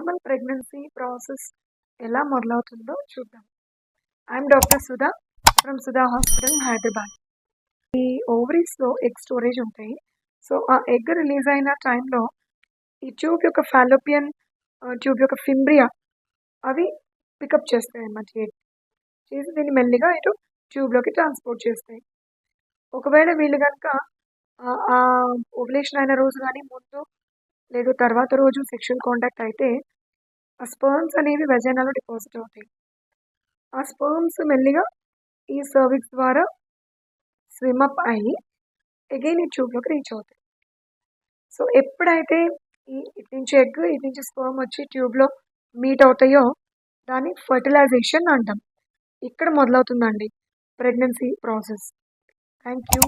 Normal pregnancy process ఎలా మొదలవుతుందో చూద్దాం. I'm doctor Sudha from Sudha hospital Hyderabad. ఈ ఓవరీస్లో ఎగ్ స్టోరేజ్ ఉంటాయి. సో ఆ ఎగ్ రిలీజ్ అయిన టైంలో ఈ ట్యూబ్ యొక్క ఫాలోపియన్ ట్యూబ్ యొక్క ఫింబ్రియా అవి పికప్ చేస్తాయి అన్నమాట ఎగ్ చేసి దీన్ని మెల్లిగా ఇటు ట్యూబ్లోకి ట్రాన్స్పోర్ట్ చేస్తాయి. ఒకవేళ వీళ్ళు కనుక ఆ ఓవులేషన్ అయిన రోజు కానీ ముందు లేదు తర్వాత రోజు సెక్షువల్ కాంటాక్ట్ అయితే ఆ స్పర్మ్స్ అనేవి వెజైనాలో డిపాజిట్ అవుతాయి. ఆ స్పర్మ్స్ మెల్లిగా ఈ సర్విక్స్ ద్వారా స్విమ్ అప్ అయ్యి అగైన్ ఈ ట్యూబ్లోకి రీచ్ అవుతాయి. సో ఎప్పుడైతే ఇటు నుంచి ఎగ్ ఇటు నుంచి స్పర్మ్ వచ్చి ట్యూబ్లో మీట్ అవుతాయో దాన్ని ఫర్టిలైజేషన్ అంటాం. ఇక్కడ మొదలవుతుందండి ప్రెగ్నెన్సీ ప్రాసెస్. Thank you.